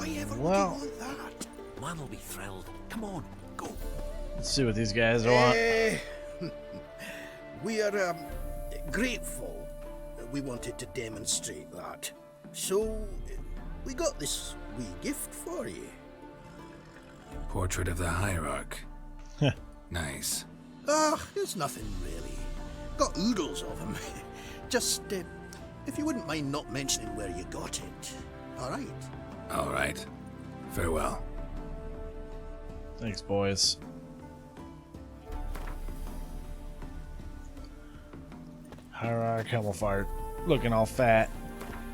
Why ever would Well, you want that? Man will be thrilled. Come on, go. let's see what these guys want. We are grateful. We wanted to demonstrate that. So, we got this wee gift for you. Portrait of the Hierarch. Nice. It's nothing really. Got oodles of them. Just, if you wouldn't mind not mentioning where you got it. Alright? Alright. Farewell. Thanks, boys. Hierarch Himmelfart, looking all fat.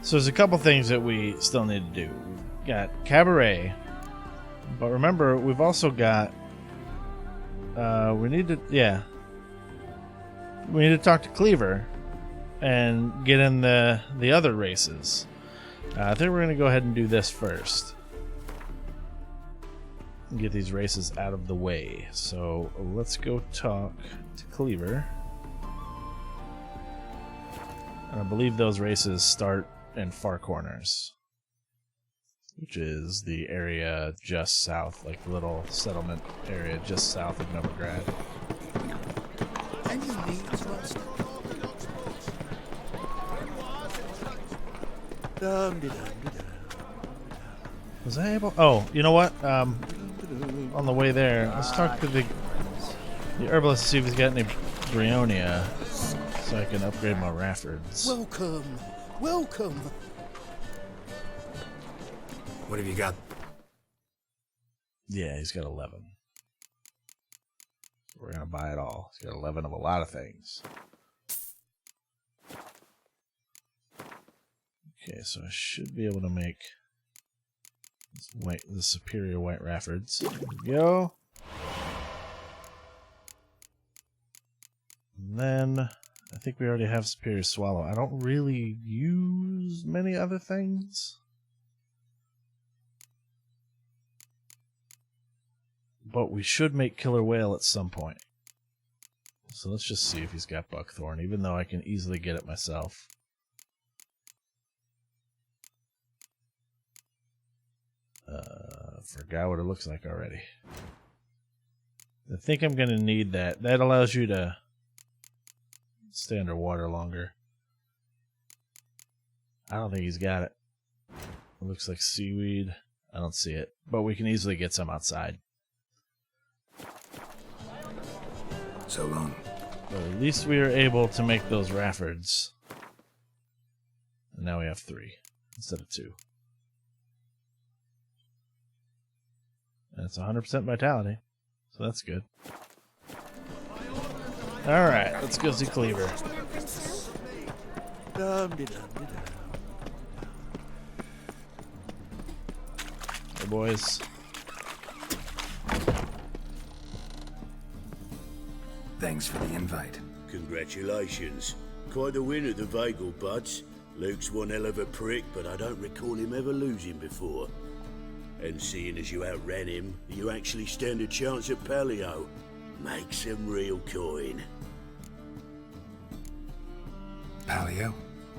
So there's a couple things that we still need to do. We've got Cabaret, but remember we've also got. We need to talk to Cleaver and get in the other races. I think we're gonna go ahead and do this first. Get these races out of the way. So let's go talk to Cleaver. And I believe those races start in Far Corners, which is the area just south, like the little settlement area just south of Novigrad. Any needs, Master? Was I able? Oh, you know what? On the way there, let's talk to the herbalist to see if he's got any Brionia, so I can upgrade my Raffords. Welcome, welcome. What have you got? Yeah, he's got 11. We're gonna buy it all. He's got 11 of a lot of things. Okay, so I should be able to make the superior white Raffords. There we go. And then I think we already have superior swallow. I don't really use many other things. But we should make killer whale at some point. So let's just see if he's got buckthorn, even though I can easily get it myself. Forgot what it looks like already. I think I'm going to need that. That allows you to stay underwater longer. I don't think he's got it. It looks like seaweed. I don't see it. But we can easily get some outside. So long. But at least we are able to make those Raffords. And now we have 3 instead of 2. And it's 100% vitality. So that's good. Alright, let's go see Cleaver. Hey, boys. Thanks for the invite. Congratulations. Quite the win at the Vagal Buds. Luke's one hell of a prick, but I don't recall him ever losing before. And seeing as you outran him, you actually stand a chance at Paleo. Make some real coin. Paleo?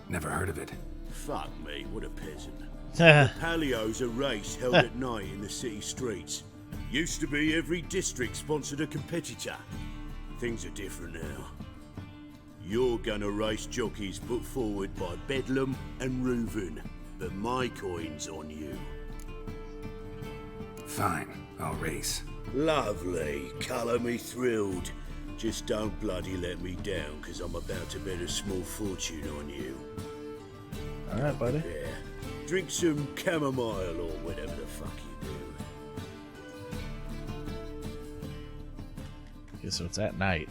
Never heard of it. Fuck me, what a peasant. Paleo's a race held at night in the city streets. Used to be every district sponsored a competitor. Things are different now. You're gonna race jockeys put forward by Bedlam and Reuven, but my coin's on you. Fine, I'll race. Lovely, colour me thrilled. Just don't bloody let me down, because I'm about to bet a small fortune on you. Alright, buddy. Yeah. Drink some chamomile or whatever the fuck you do. Okay, so it's at night.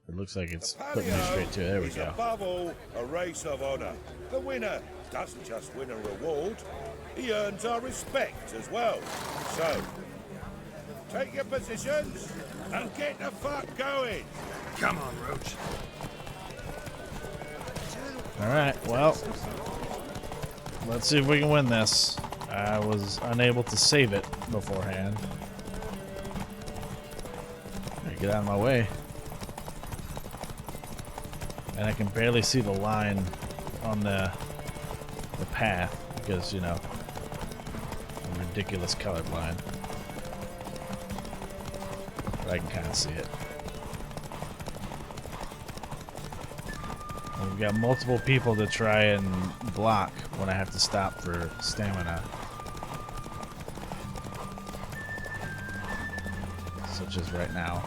It looks like it's putting me straight to it. There we go. Above all, a race of honor. The winner doesn't just win a reward, he earns our respect as well. So, take your positions and get the fuck going. Come on, Roach. Alright, well. Let's see if we can win this. I was unable to save it beforehand. Get out of my way. And I can barely see the line on the path because, you know, ridiculous colorblind. But I can kind of see it. And we've got multiple people to try and block when I have to stop for stamina. Such as right now.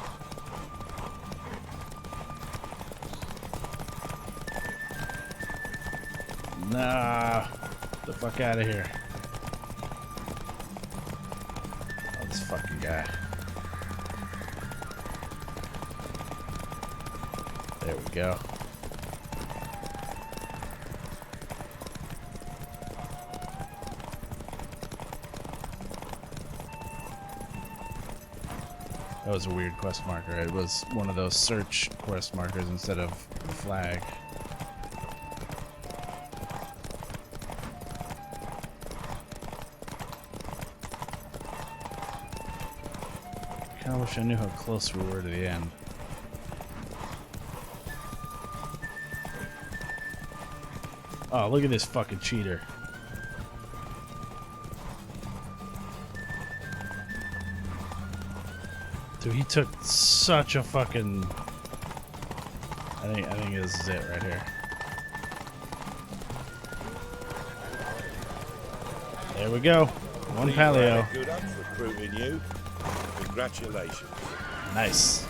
Nah, get the fuck out of here. Oh, this fucking guy. There we go. That was a weird quest marker. It was one of those search quest markers instead of the flag. I kinda wish I knew how close we were to the end. Oh, look at this fucking cheater. Dude, he took such a fucking... I think this is it right here. There we go. One paleo. Good up recruiting you. Congratulations. Nice.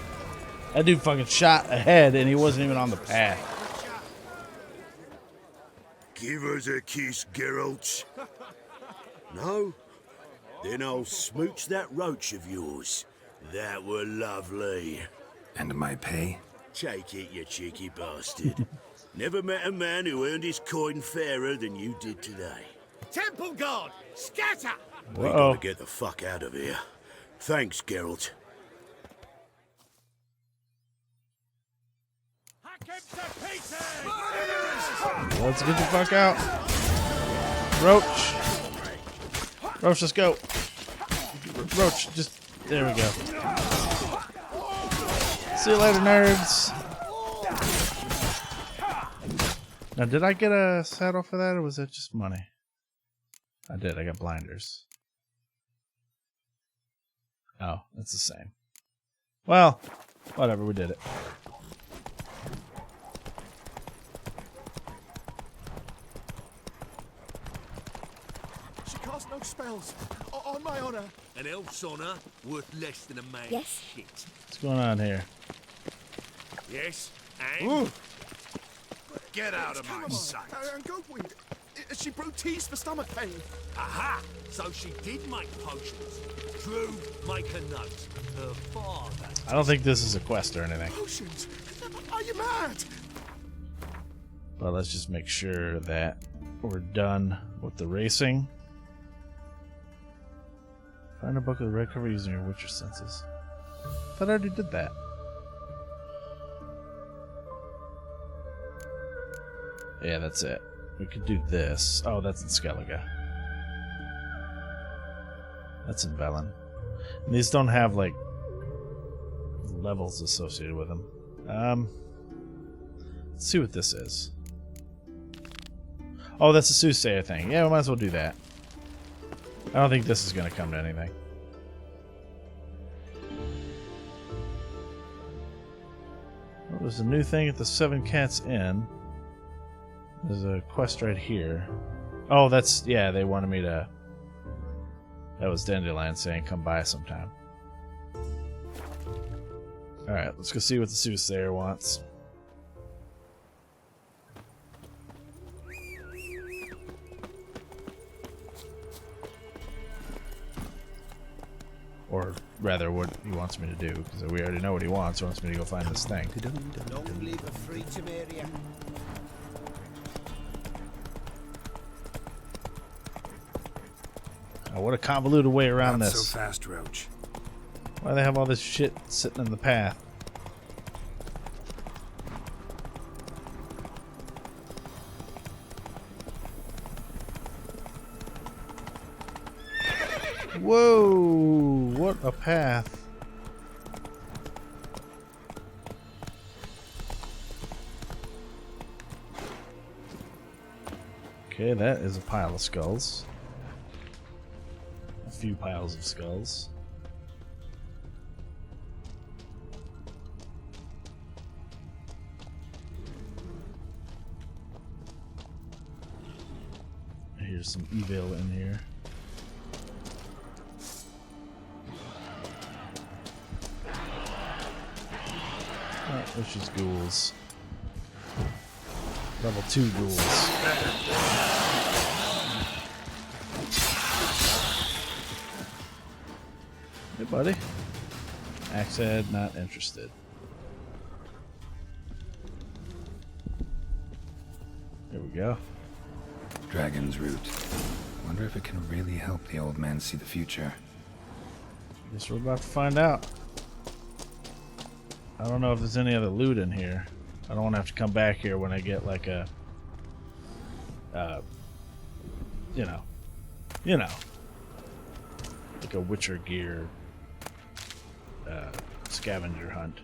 That dude fucking shot ahead and he wasn't even on the path. Give us a kiss, Geralt. No? Then I'll smooch that roach of yours. That were lovely. And my pay? Take it, you cheeky bastard. Never met a man who earned his coin fairer than you did today. Temple Guard, scatter! We gotta get the fuck out of here. Thanks, Geralt. Let's get the fuck out. Roach. Roach, let's go. Roach, just... There we go. See you later, nerds. Now, did I get a saddle for that, or was that just money? I did. I got blinders. Oh, that's the same. Well, whatever. We did it. She cast no spells. On my honor. An elf's honor worth less than a man's Yes. shit. What's going on here? Yes, and Get out of my sight. And Goldwing, she brewed teas for stomach pain. aha! So she did make potions. Drew, make a note. Her father. I don't think this is a quest or anything. Potions? Are you mad? But let's just make sure that we're done with the racing. Find a book with the red cover using your Witcher senses. I thought I already did that. Yeah, that's it. We could do this. Oh, that's in Skellige. That's in Velen. And these don't have, like, levels associated with them. Let's see what this is. Oh, that's a soothsayer thing. Yeah, we might as well do that. I don't think this is going to come to anything. Oh, there's a new thing at the Seven Cats Inn. There's a quest right here. Oh, that's... Yeah, they wanted me to... That was Dandelion saying come by sometime. Alright, let's go see what the soothsayer wants. Or rather, what he wants me to do, because we already know what he wants. He wants me to go find this thing. Don't leave her free to Maria. Oh, what a convoluted way around Not this. so fast, Roach. Why do they have all this shit sitting in the path? Whoa! What a path. Okay, that is a pile of skulls. few piles of skulls. Here's some evil in here. Oh, it's just ghouls. Level 2 ghouls. Hey, buddy. Axe head, not interested. There we go. Dragon's root. Wonder if it can really help the old man see the future. Guess we're about to find out. I don't know if there's any other loot in here. I don't want to have to come back here when I get like a, you know, like a Witcher gear scavenger hunt.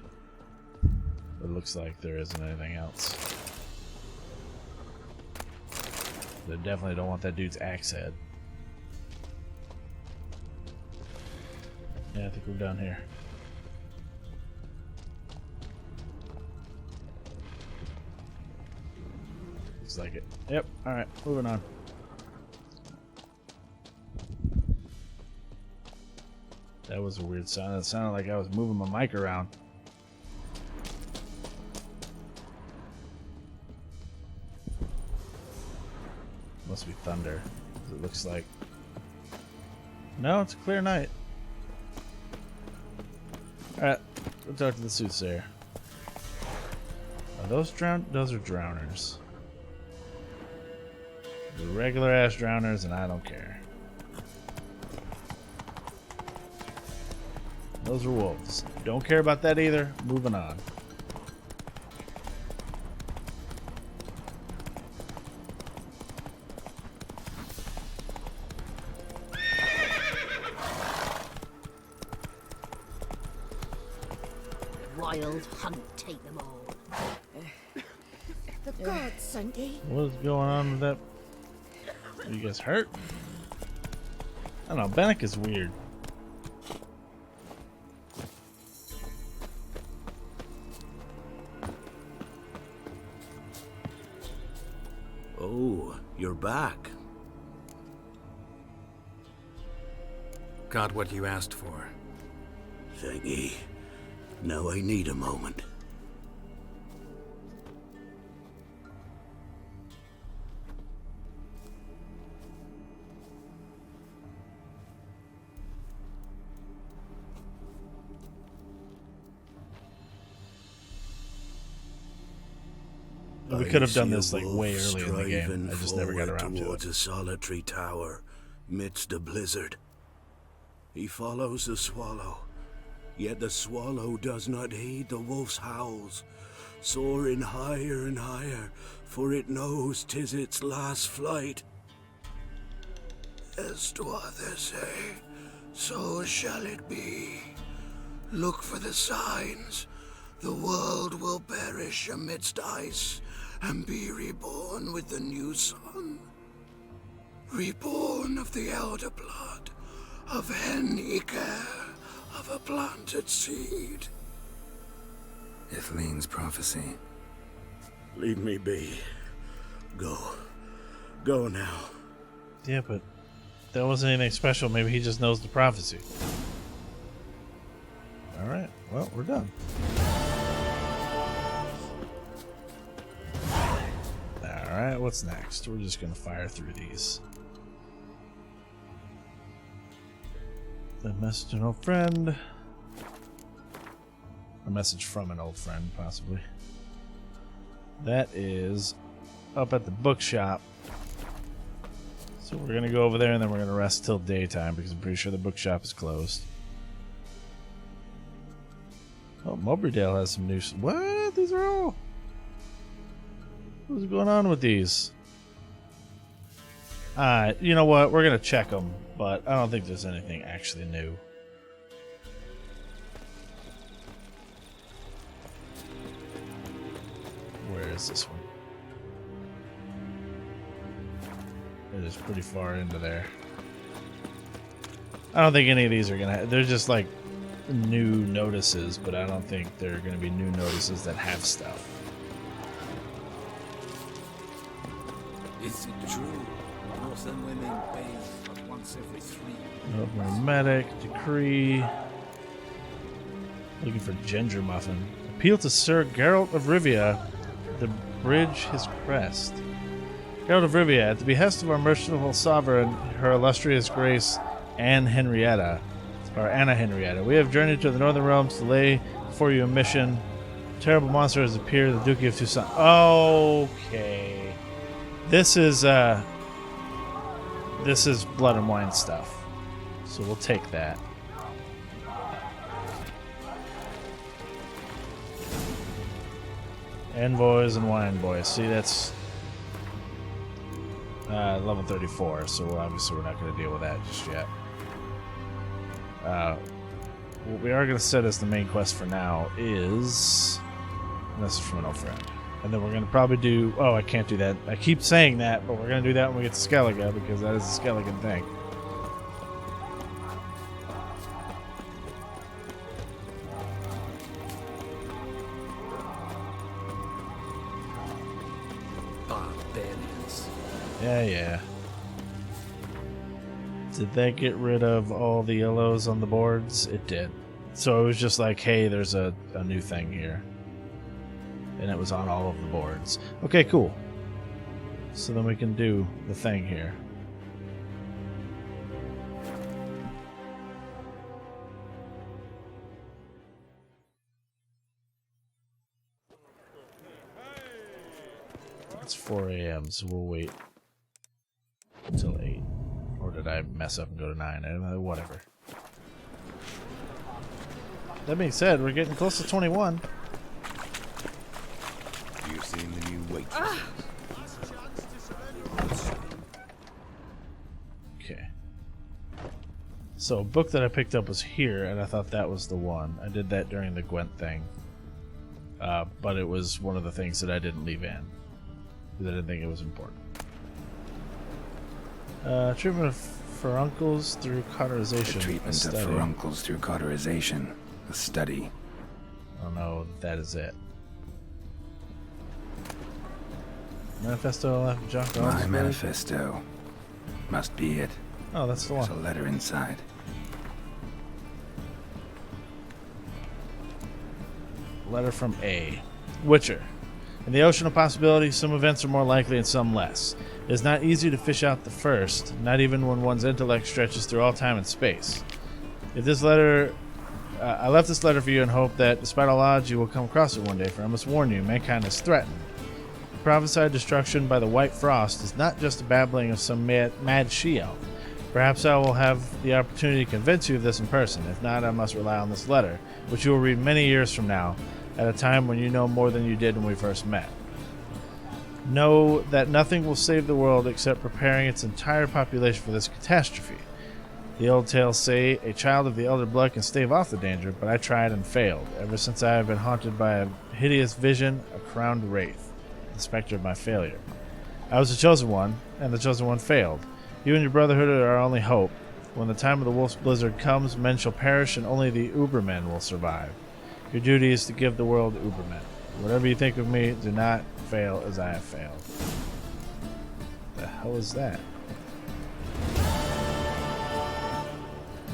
It looks like there isn't anything else. I definitely don't want that dude's axe head. Yeah, I think we're done here. Looks like it. Yep, alright, moving on. That was a weird sound. It sounded like I was moving my mic around. Must be thunder. It looks like. No, it's a clear night. Alright, we'll talk to the soothsayer. Are those those are drowners. They're regular ass drowners, and I don't care. Those are wolves. Don't care about that either. Moving on. Wild hunt, take them all. The gods, Sunday. What is going on with that? Are you guys hurt? I don't know. Bannock is weird. Oh, you're back. Got what you asked for. Thanky. Now I need a moment. We could have done I this see like a wolf way early in the game. striving I just never got forward around to towards it. a solitary tower midst a blizzard. He follows the swallow, yet the swallow does not heed the wolf's howls, soaring higher and higher, for it knows 'tis its last flight. As to others say, so shall it be. Look for the signs. The world will perish amidst ice and be reborn with the new sun. Reborn of the elder blood, of Hen-Iker, of a planted seed. Ithleen's prophecy. Leave me be. Go. Go now. Yeah, but that wasn't anything special. Maybe he just knows the prophecy. Alright, well, we're done. Alright, what's next? We're just gonna fire through these. A message to an old friend. A message from an old friend, possibly. That is up at the bookshop. So we're gonna go over there and then we're gonna rest till daytime because I'm pretty sure the bookshop is closed. Oh, Mowbrydale has some new. What? These are all. What's going on with these? You know what? We're gonna check them, but I don't think there's anything actually new. Where is this one? It is pretty far into there. I don't think any of these are gonna. They're just like new notices, but I don't think they're gonna be new notices that have stuff. Is it true? Northern women bathe but once every 3 Open medic decree. Looking for Ginger Muffin. Appeal to Sir Geralt of Rivia to bridge his crest. Geralt of Rivia, at the behest of our merciful sovereign, her illustrious grace, Anna Henrietta, we have journeyed to the northern realms to lay before you a mission. A terrible monster has appeared, the Duke of Toussaint. Okay. This is Blood and Wine stuff. So we'll take that. Envoys and Wine Boys. See, that's level 34, so obviously we're not going to deal with that just yet. What we are going to set as the main quest for now is Message from an Old Friend. And then we're going to probably do... Oh, I can't do that. I keep saying that, but we're going to do that when we get to Skellige, because that is a Skellige thing. Barbarians. Yeah. Did that get rid of all the yellows on the boards? It did. So it was just like, hey, there's a new thing here. And it was on all of the boards. Okay, cool. So then we can do the thing here. It's 4 a.m., so we'll wait until 8. Or did I mess up and go to 9? Whatever. That being said, we're getting close to 21. You've seen the new waitress. Okay. So a book that I picked up was here, and I thought that was the one. I did that during the Gwent thing. But it was one of the things that I didn't leave in. Because I didn't think it was important. Treatment of furuncles through cauterization. The treatment of furuncles through cauterization. A study. I don't know if that is it. Manifesto left junk. My manifesto. Must be it. Oh, that's the There's one. a letter inside. Letter from A. Witcher. In the ocean of possibilities, some events are more likely and some less. It is not easy to fish out the first, not even when one's intellect stretches through all time and space. If this letter... I left this letter for you in hope that, despite all odds, you will come across it one day, for I must warn you, mankind is threatened. The prophesied destruction by the White Frost is not just a babbling of some mad she-elf. Perhaps I will have the opportunity to convince you of this in person. If not, I must rely on this letter, which you will read many years from now, at a time when you know more than you did when we first met. Know that nothing will save the world except preparing its entire population for this catastrophe. The old tales say a child of the elder blood can stave off the danger, but I tried and failed. Ever since I have been haunted by a hideous vision, a crowned wraith, the specter of my failure. I was the chosen one, and the chosen one failed. You and your brotherhood are our only hope. When the time of the wolf's blizzard comes, men shall perish, and only the Ubermen will survive. Your duty is to give the world Ubermen. Whatever you think of me, do not fail as I have failed. The hell is that?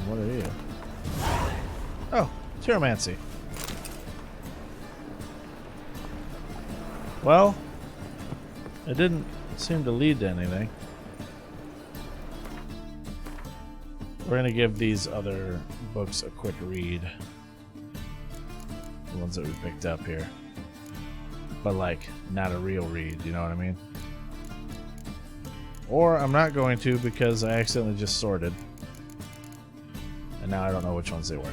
What are you? Oh, Tyromancy. Well, it didn't seem to lead to anything. We're going to give these other books a quick read. The ones that we picked up here. But, like, not a real read, you know what I mean? Or I'm not going to because I accidentally just sorted. And now I don't know which ones they were.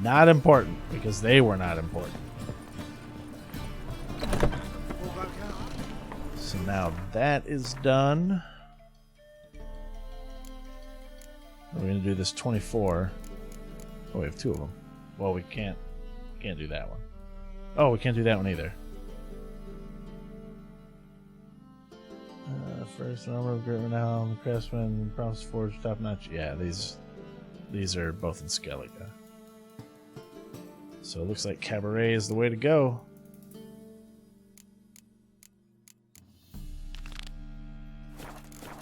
Not important, because they were not important. So now that is done. We're going to do this 24. Oh, we have 2 of them. Well, we can't do that one. Oh, we can't do that one either. First number of great renown, craftsman, promise forge, top notch. Yeah, these these are both in Skellige. So it looks like Cabaret is the way to go.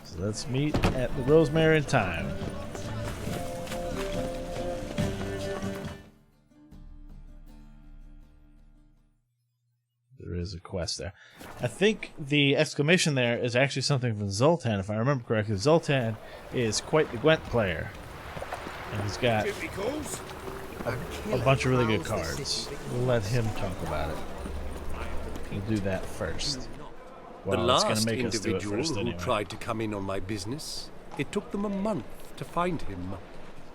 So let's meet at the Rosemary Thyme. There is a quest there. I think the exclamation there is actually something from Zoltan, if I remember correctly. Zoltan is quite the Gwent player. And he's got a bunch of really good cards. We'll let him talk about it. We'll do that first. The Well, it's gonna last make us do it individual first who anyway. tried to come in on my business, it took them a month to find him.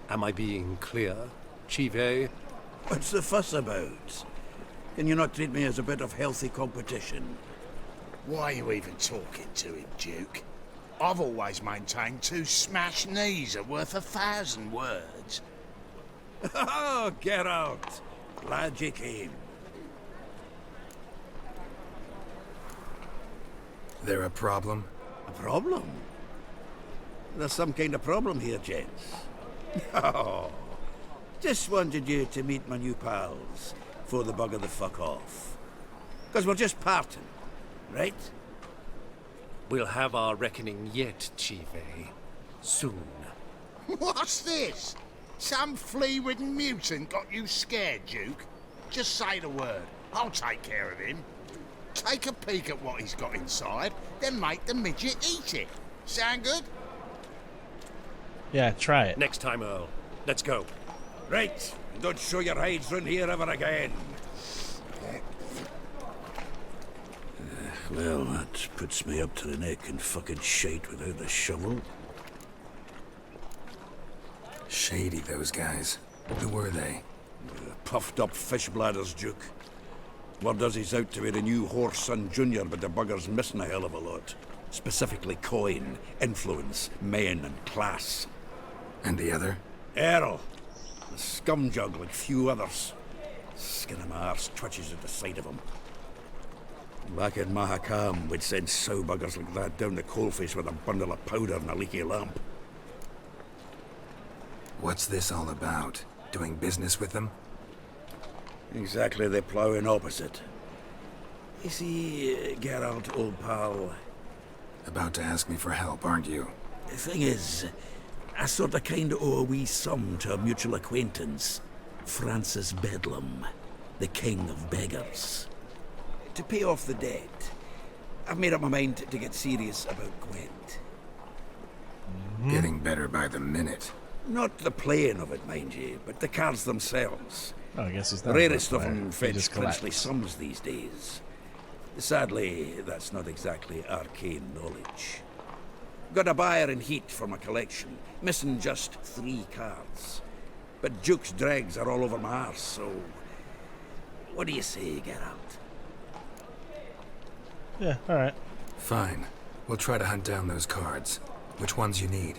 Am I being clear, Chive? What's the fuss about? Can you not treat me as a bit of healthy competition? Why are you even talking to him, Duke? I've always maintained 2 smashed knees are worth 1,000 words. Oh, Geralt! Glad you came. There a problem? A problem? There's some kind of problem here, gents. Oh, just wanted you to meet my new pals before the bugger the fuck off. Because we're just parting, right? We'll have our reckoning yet, Chive. Soon. What's this? Some flea-ridden mutant got you scared, Duke? Just say the word. I'll take care of him. Take a peek at what he's got inside, then make the midget eat it. Sound good? Yeah, try it. Next time, Earl. Let's go. Right, don't show your hides round here ever again. Well, that puts me up to the neck in fucking shite without a shovel. Shady, those guys. Who were they? Puffed up fish bladders, Duke. Word does he's out to be the new Horse Son Jr., but the bugger's missing a hell of a lot. Specifically coin, influence, men, and class. And the other? Earl. A scumjug like few others. Skin of my arse twitches at the sight of him. Back in Mahakam, we'd send sow buggers like that down the coalface with a bundle of powder and a leaky lamp. What's this all about? Doing business with them? Exactly the ploughing opposite. You see, Geralt, old pal... About to ask me for help, aren't you? The thing is, I sort of kind of owe a wee sum to a mutual acquaintance, Francis Bedlam, the king of beggars. To pay off the debt, I've made up my mind to get serious about Gwent. Getting better by the minute. Not the playing of it, mind you, but the cards themselves. Oh, I guess he's The not rarest a of player. them He fetch just princely collects. sums these days. Sadly, that's not exactly arcane knowledge. Got a buyer in heat for my collection, missing just 3 cards. But Duke's dregs are all over my arse, so... What do you say, Geralt? Yeah, alright. Fine. We'll try to hunt down those cards. Which ones you need?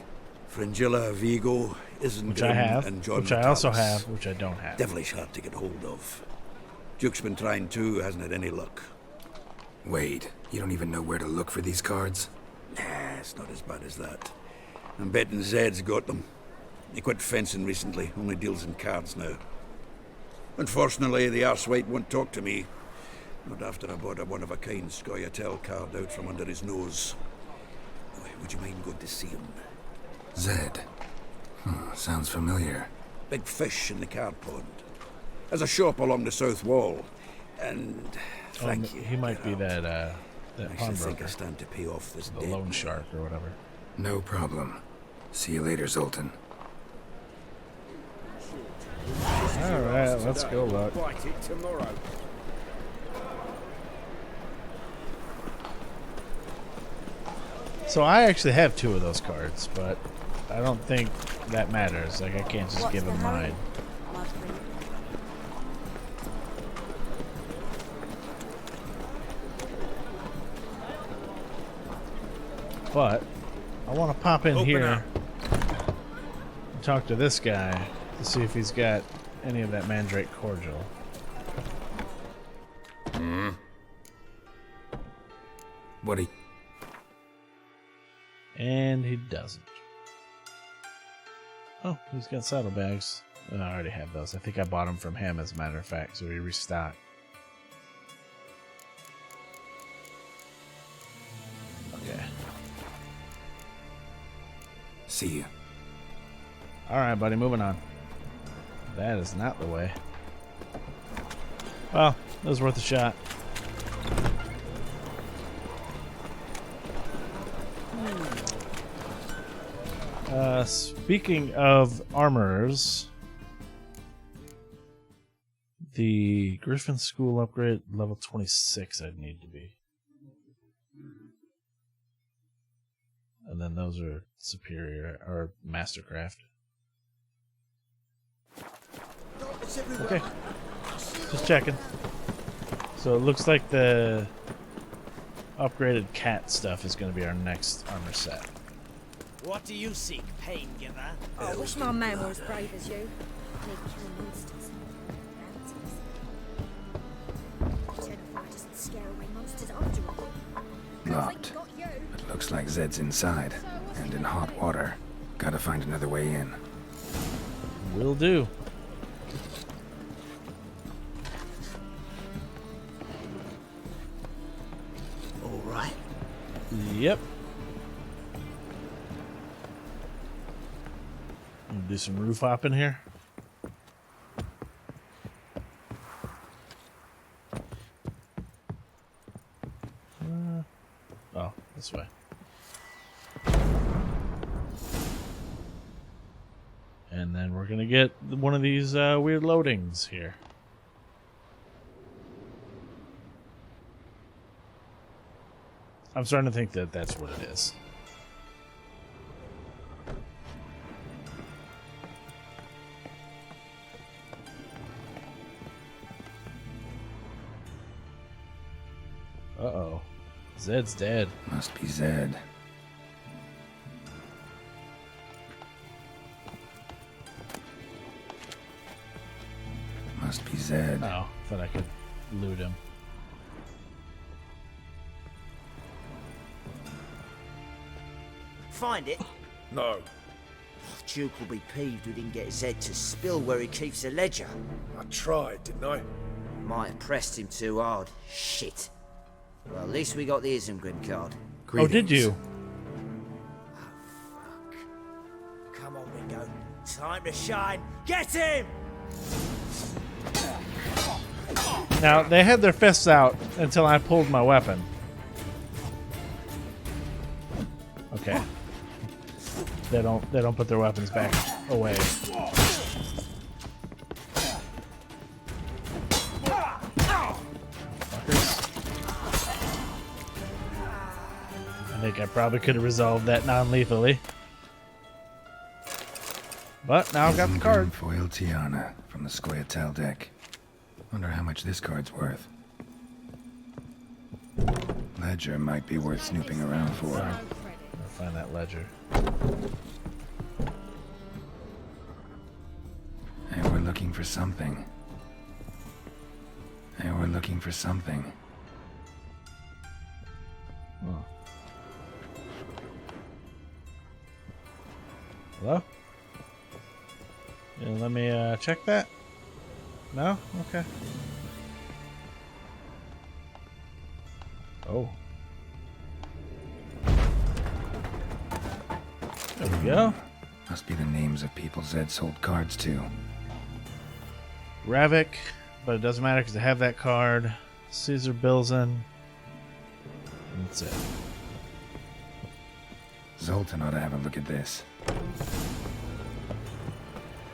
Fringilla, Vigo, Isengrim, Which I have, and John which I also Natalis. have, which I don't have. Devilish hard to get hold of. Duke's been trying too, hasn't had any luck. Wait, you don't even know where to look for these cards? Nah, it's not as bad as that. I'm betting Zed's got them. He quit fencing recently, only deals in cards now. Unfortunately, the arsewite won't talk to me. Not after I bought a one-of-a-kind Scoia'tael card out from under his nose. Oh, would you mind going to see him? Zed. Sounds familiar. Big fish in the card pond. There's a shop along the south wall. And thank you. He might be Geralt. that I actually think pawnbroker. I stand to pay off this The debt. loan shark or whatever. No problem. See you later, Zoltan. Alright, let's go look. Fight it tomorrow. So I actually have 2 of those cards, but I don't think that matters. Like, I can't just give him mine. But I want to pop in Open here up. and talk to this guy to see if he's got any of that Mandrake cordial. What he... And he doesn't. Oh, he's got saddlebags. I already have those. I think I bought them from him, as a matter of fact, so he restocked. Okay. See you. Alright, buddy, moving on. That is not the way. Well, it was worth a shot. Speaking of armorers, the Griffin School upgrade level 26 I'd need to be. And then those are superior or mastercraft. Okay. Just checking. So it looks like the upgraded cat stuff is going to be our next armor set. What do you seek, pain giver? Oh, I wish my man were as brave as you. Need killing monsters. Terrify doesn't scare away monsters after all. Locked. But looks like Zed's inside and in hot water. Gotta find another way in. Will do. All right. Yep. Do some roof hopping here. Oh, this way. And then we're gonna get one of these weird loadings here. I'm starting to think that that's what it is. Uh-oh. Zed's dead. Must be Zed. Must be Zed. Oh, thought I could loot him. Find it? No. Duke will be peeved we didn't get Zed to spill where he keeps the ledger. I tried, didn't I? Might have pressed him too hard. Shit. Well, at least we got the Isengrim card. Oh, did you? Oh, fuck. Come on, Ringo. Time to shine. Get him! Now, they had their fists out until I pulled my weapon. Okay. They don't put their weapons back away. I think I probably could have resolved that non-lethally. But now I've got the card. Foil Tiana from the Scoia'tael deck. Wonder how much this card's worth. Ledger might be worth snooping around for. I'll find that ledger. Hey, we're looking for something. Hey, we're looking for something. Oh. Hello? Yeah, let me check that. No? Okay. Oh. There we go. Must be the names of people Zed sold cards to. Ravik, but it doesn't matter because I have that card. Caesar Bilzen. That's it. Zoltan ought to have a look at this.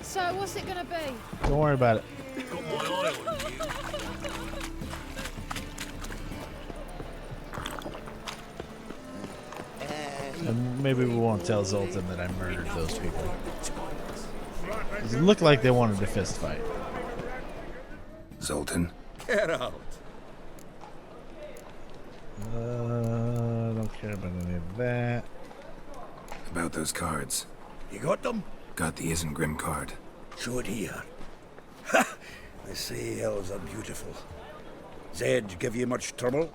So, what's it gonna be? Don't worry about it. Got my eye on you. And maybe we won't tell Zoltan that I murdered those people. It looked like they wanted a fist fight. Zoltan? Get out. Don't care about any of that. About those cards. You got them? Got the Isengrim card. Show it here. Ha! They say elves are beautiful. Zed give you much trouble?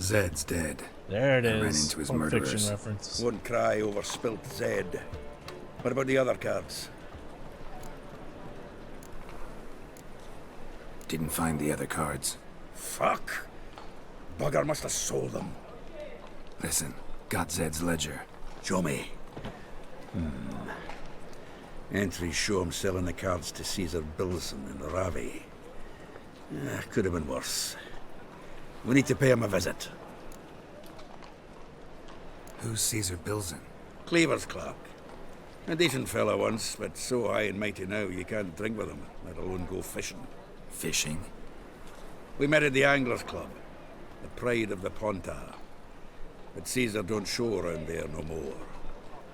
Zed's dead. There it I ran is. into his Pulp murderers. Fiction reference. Won't cry over spilt Zed. What about the other cards? Didn't find the other cards. Fuck. Bugger must have sold them. Listen, got Zed's ledger. Show me. Entries show him selling the cards to Caesar Bilson and Ravi. Could have been worse. We need to pay him a visit. Who's Caesar Bilson? Cleaver's clerk. A decent fellow once, but so high and mighty now you can't drink with him, let alone go fishing. Fishing? We met at the Anglers Club, the pride of the Pontar. But Caesar don't show around there no more.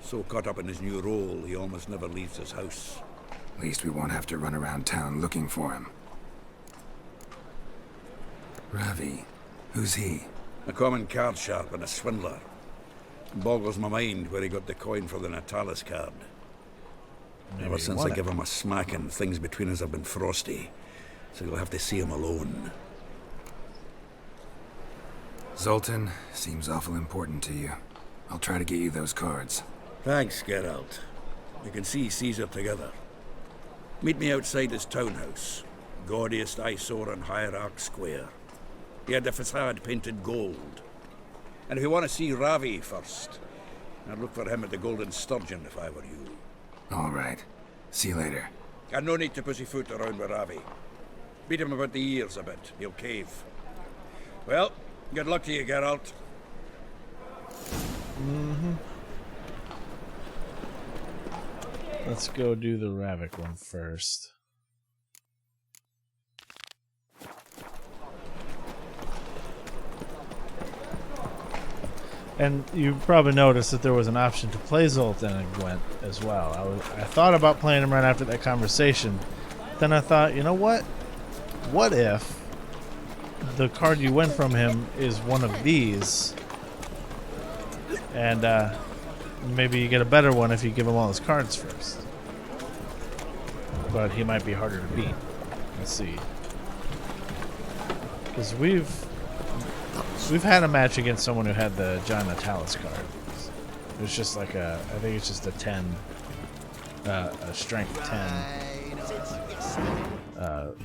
So caught up in his new role, he almost never leaves his house. At least we won't have to run around town looking for him. Ravi, who's he? A common card sharp and a swindler. Boggles my mind where he got the coin for the Natalis card. Ever since I gave him a smacking, things between us have been frosty. So you'll have to see him alone. Zoltan seems awful important to you. I'll try to get you those cards. Thanks, Geralt. We can see Caesar together. Meet me outside his townhouse. Gaudiest eyesore on Hierarch Square. He had the facade painted gold. And if you want to see Ravi first, I'd look for him at the Golden Sturgeon if I were you. All right. See you later. And no need to pussyfoot around with Ravi. Beat him about the ears a bit. He'll cave. Well, good luck to you, Geralt. Let's go do the Ravik one first. And you probably noticed that there was an option to play Zoltan and Gwent as well. I thought about playing him right after that conversation. Then I thought, you know what? What if the card you win from him is one of these? And maybe you get a better one if you give him all his cards first. But he might be harder to beat. Let's see. Because we've had a match against someone who had the John Natalis card. It was just like I think it's just a 10, a strength 10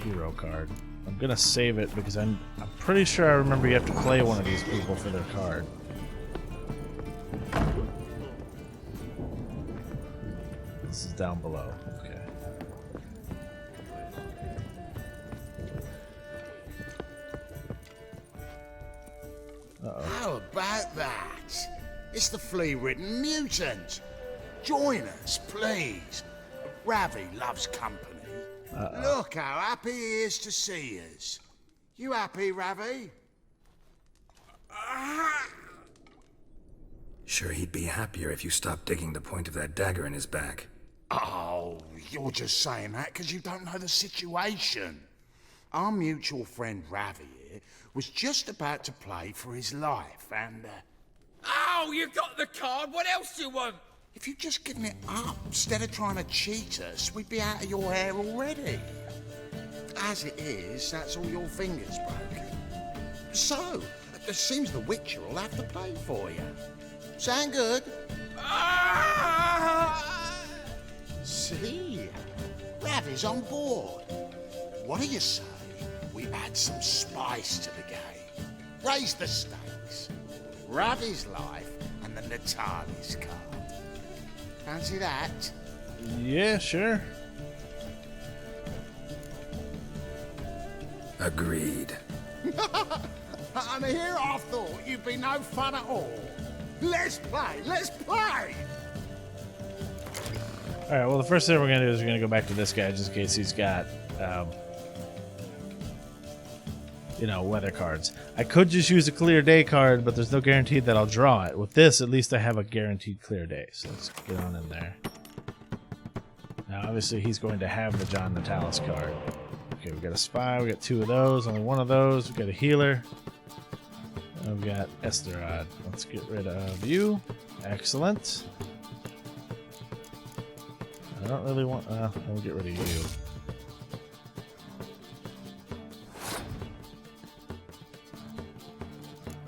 hero card. I'm gonna save it because I'm pretty sure I remember you have to play one of these people for their card. This is down below. Okay. How about that? It's the flea-ridden mutant. Join us, please. Ravi loves company. Look how happy he is to see us. You happy, Ravi? Sure, he'd be happier if you stopped digging the point of that dagger in his back. Oh, you're just saying that because you don't know the situation. Our mutual friend Ravi here was just about to play for his life and... Oh, you got the card! What else do you want? If you'd just given it up instead of trying to cheat us, we'd be out of your hair already. As it is, that's all your fingers broken. So, it seems the Witcher will have to play for you. Sound good? See? Ravi's on board. What do you say we add some spice to the game? Raise the stakes. Ravi's life and the Natalis card. Fancy that? Yeah, sure. Agreed. And here I thought you'd be no fun at all. Let's play! Let's play! Alright, well the first thing we're going to do is we're going to go back to this guy just in case he's got, you know, weather cards. I could just use a clear day card, but there's no guarantee that I'll draw it. With this, at least I have a guaranteed clear day. So let's get on in there. Now, obviously, he's going to have the John Natalis card. Okay, we got a spy. We got 2 of those. Only 1 of those. We got a healer. And we've got Esterad. Let's get rid of you. Excellent. I don't really want... I'll get rid of you.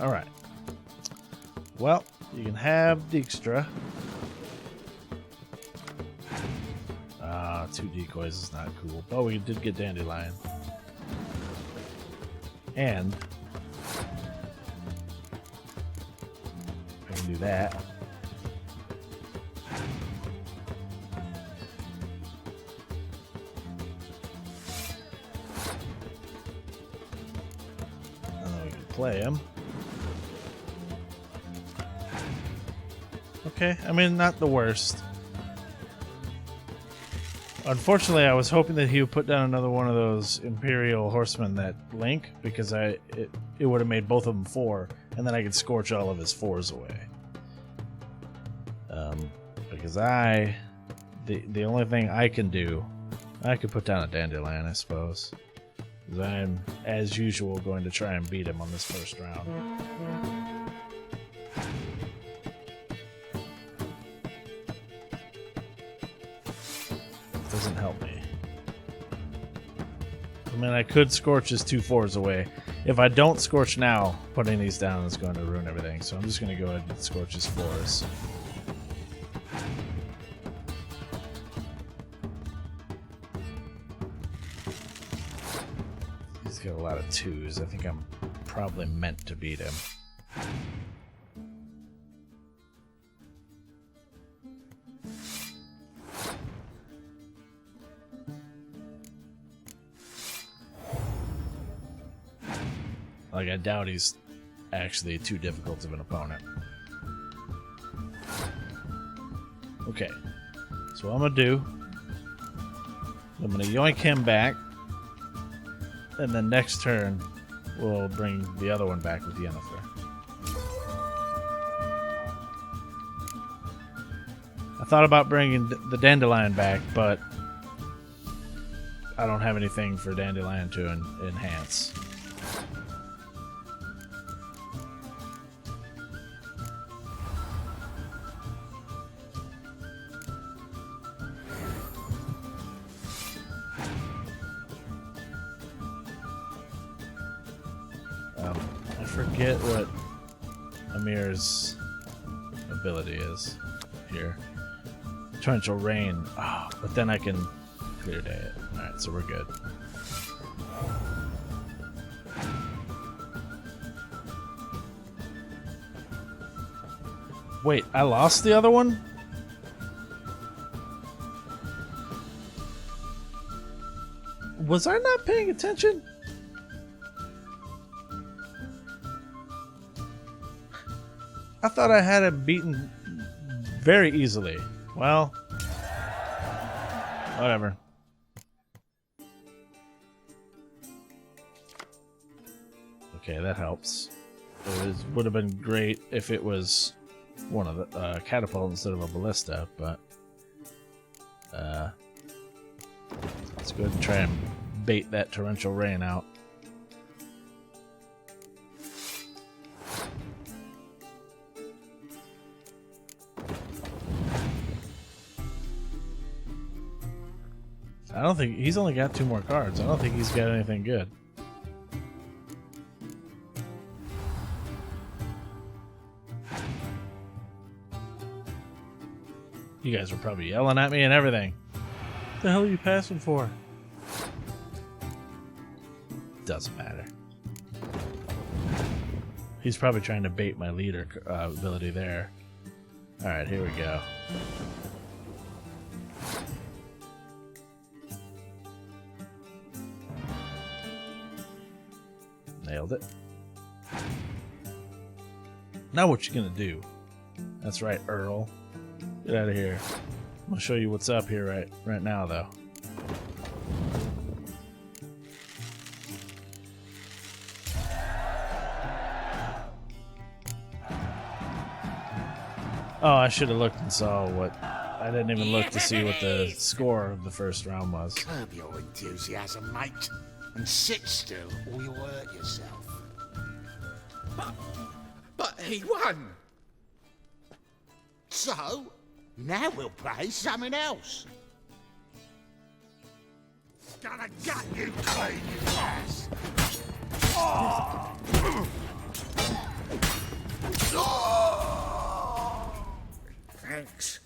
Alright. Well, you can have Dijkstra. 2 decoys is not cool. Oh, we did get Dandelion. And I can do that. And then we can play him. Okay, I mean, not the worst. Unfortunately, I was hoping that he would put down another one of those Imperial horsemen that Link, because it would have made both of them 4, and then I could scorch all of his 4s away. Because the only thing I can do, I could put down a Dandelion, I suppose. Because I'm, as usual, going to try and beat him on this first round. Doesn't help me. I mean, I could scorch his 2 4s away. If I don't scorch now, putting these down is going to ruin everything. So I'm just going to go ahead and scorch his 4s. He's got a lot of 2s. I think I'm probably meant to beat him. Like, I doubt he's actually too difficult of an opponent. Okay. So what I'm going to do, I'm going to yoink him back, and then next turn, we'll bring the other one back with Yennefer. I thought about bringing the Dandelion back, but I don't have anything for Dandelion to enhance. I forget what Amir's ability is here. Torrential Rain. Oh, but then I can clear day it. Alright, so we're good. Wait, I lost the other one? Was I not paying attention? I thought I had it beaten very easily. Well, whatever. Okay, that helps. It would have been great if it was one of the catapult instead of a ballista, but let's go ahead and try and bait that torrential rain out. I don't think he's only got 2 more cards. I don't think he's got anything good. You guys were probably yelling at me and everything. What the hell are you passing for? Doesn't matter. He's probably trying to bait my leader ability there. Alright, here we go. Nailed it. Now what you gonna do? That's right, Earl. Get out of here. I'm gonna show you what's up here right now, though. Oh, I should have looked and saw what... I didn't even look to see what the score of the first round was. Curb your enthusiasm, mate, and sit still or you'll hurt yourself. But he won. So, now we'll play something else. Gonna gut you clean, you ass. Thanks.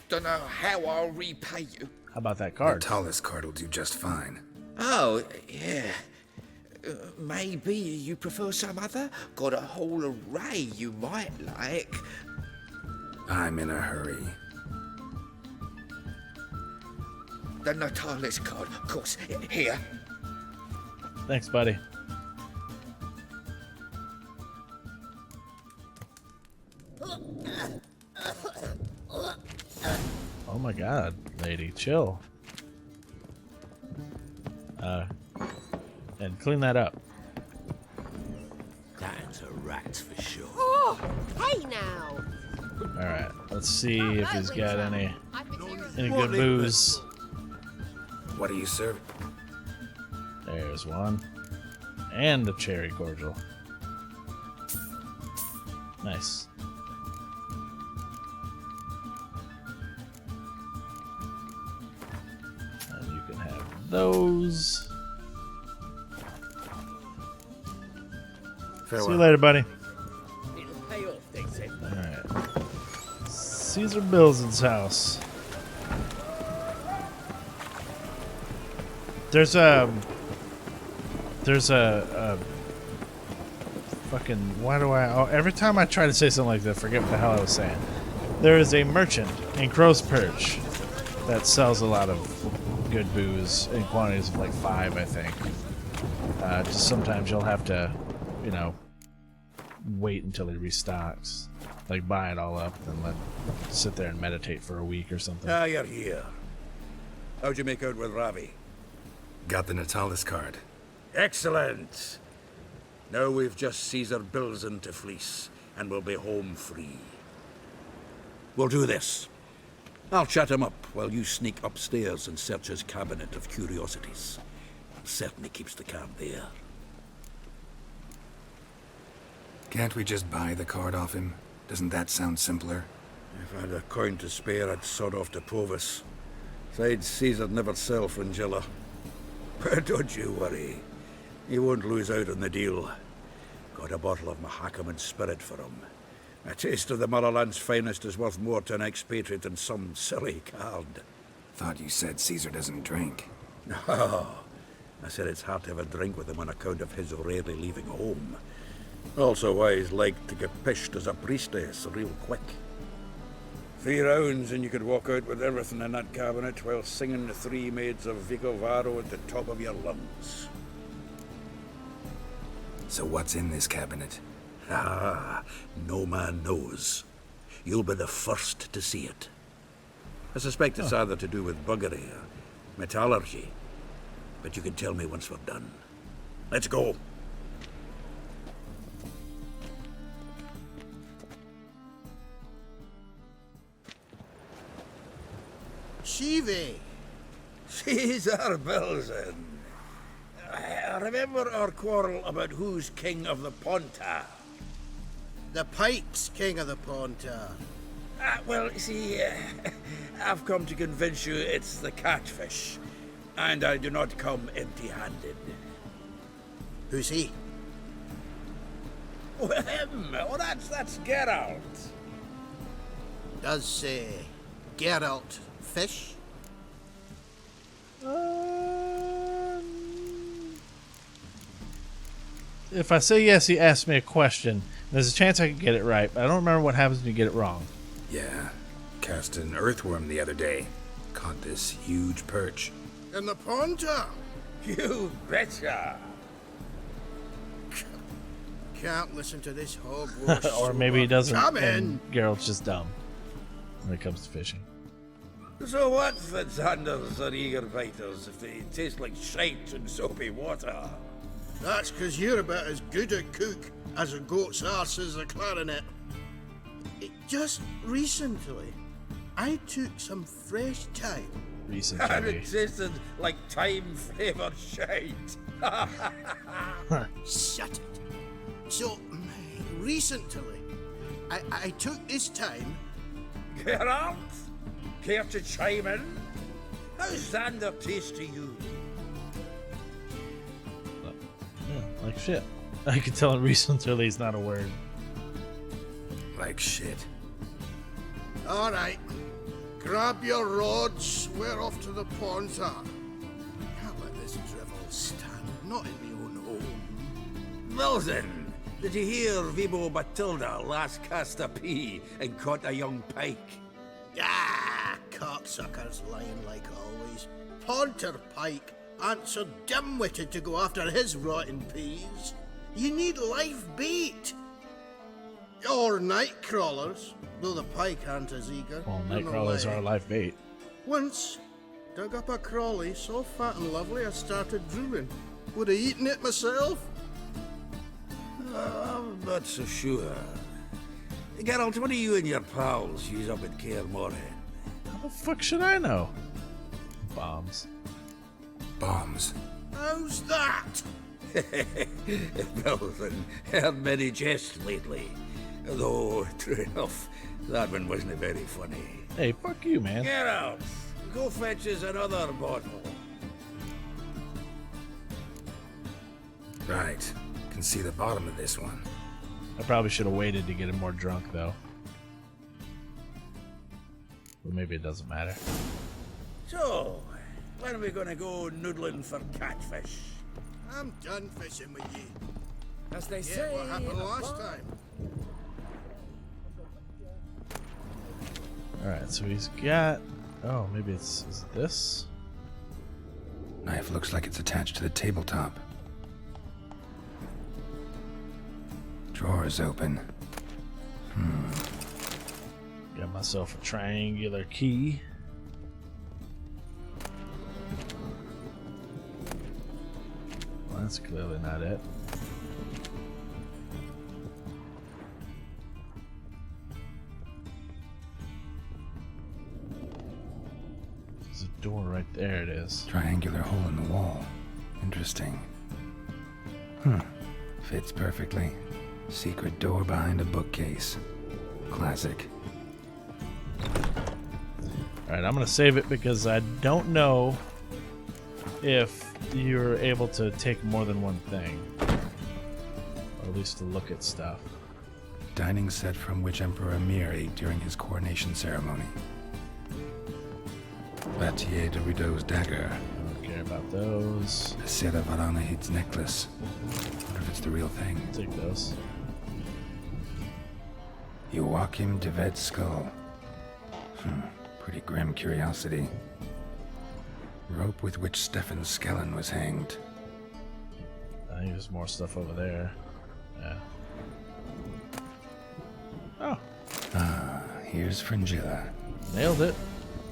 Don't know how I'll repay you. How about that card? The tallest card will do just fine. Oh, yeah. Maybe you prefer some other? Got a whole array you might like. I'm in a hurry. The Natalis card, of course. Here. Thanks, buddy. Oh my god, lady, chill. And clean that up. That's a rat for sure. Oh, hey now. Alright, let's see if he's got any good What booze. What are you serving? There's one. And a cherry cordial. Nice. And you can have those. Farewell. See you later, buddy. It'll pay off, they said. Alright. Caesar Billson's house. There's a fucking, why do I, oh, every time I try to say something like that, I forget what the hell I was saying. There is a merchant in Crow's Perch that sells a lot of good booze in quantities of like 5, I think. Just sometimes you'll have to, you know, wait until he restocks. Like buy it all up and sit there and meditate for a week or something. Ah, you're here. How'd you make out with Ravi? Got the Natalis card. Excellent. Now we've just Caesar Bilson to fleece, and we'll be home free. We'll do this. I'll chat him up while you sneak upstairs and search his cabinet of curiosities. Certainly keeps the camp there. Can't we just buy the card off him? Doesn't that sound simpler? If I had a coin to spare, I'd sod off to Provis. Besides, Caesar'd never sell Fringilla. But don't you worry. He won't lose out on the deal. Got a bottle of Mahakaman spirit for him. A taste of the motherland's finest is worth more to an expatriate than some silly card. Thought you said Caesar doesn't drink. No. I said it's hard to have a drink with him on account of his rarely leaving home. Also why he's like to get pished as a priestess real quick. 3 rounds and you could walk out with everything in that cabinet while singing the 3 Maids of Vicovaro at the top of your lungs. So what's in this cabinet? Ah, no man knows. You'll be the first to see it. I suspect it's either to do with buggery or metallurgy. But you can tell me once we're done. Let's go. Shivi! Caesar Bilson. Remember our quarrel about who's king of the Ponta? The Pike's king of the Ponta. Well, see, I've come to convince you it's the catfish. And I do not come empty-handed. Who's he? Well, him. Oh, that's Geralt. Does Geralt fish? If I say yes, he asks me a question. There's a chance I could get it right, but I don't remember what happens when you get it wrong. Yeah. Cast an earthworm the other day. Caught this huge perch. In the Ponta? You betcha. Can't listen to this hogwash. Or maybe he doesn't, Come and in. Geralt's just dumb when it comes to fishing. So what, Fitzanders are eager biters if they taste like shite and soapy water? That's because you're about as good a cook as a goat's arse is a clarinet. Just recently, I took some fresh time. And it tasted like time-flavoured shite. Shut it. So, recently, I took this time... Geralt? Care to chime in? How's Xander taste to you? Yeah, like shit. I can tell recently is not a word. Like shit. All right. Grab your rods. We're off to the Ponta. Can't let this drivel stand. Not in my own home. Belzen, did you hear Vibo Batilda last cast a pea and caught a young pike? Ah, cocksuckers lying like always. Ponter Pike aren't so dim-witted to go after his rotten peas. You need live bait. Or night crawlers, though the pike aren't as eager. Well, night crawlers are live bait. Once, dug up a crawly so fat and lovely I started drooling. Would have eaten it myself. I'm not so sure. Geralt, what do you and your pals use up at Kaer Morhen? How the fuck should I know? Bombs. Bombs. How's that? Belzen, heard many jests lately. Though, true enough, that one wasn't very funny. Hey, fuck you, man. Geralt, go fetch us another bottle. Right. Can see the bottom of this one. I probably should have waited to get him more drunk, though. But maybe it doesn't matter. So, when are we gonna go noodling for catfish? I'm done fishing with you. As they Yeah, say. what happened last time? Alright, so he's got... Oh, maybe it's... Is it this? Knife looks like it's attached to the tabletop. Drawer is open. Got myself a triangular key. Well, that's clearly not it. There's a door right there, it is. Triangular hole in the wall. Interesting. Fits perfectly. Secret door behind a bookcase. Classic. Alright, I'm gonna save it because I don't know if you're able to take more than one thing. Or at least to look at stuff. Dining set from which Emperor Emir ate during his coronation ceremony. Batier de Rideau's dagger. I don't care about those. The Sera Varanahid's necklace. Wonder if it's the real thing. Take those. Joachim de Ved's skull. Pretty grim curiosity. Rope with which Stefan Skellen was hanged. I think there's more stuff over there. Yeah. Oh. Ah, here's Fringilla. Nailed it.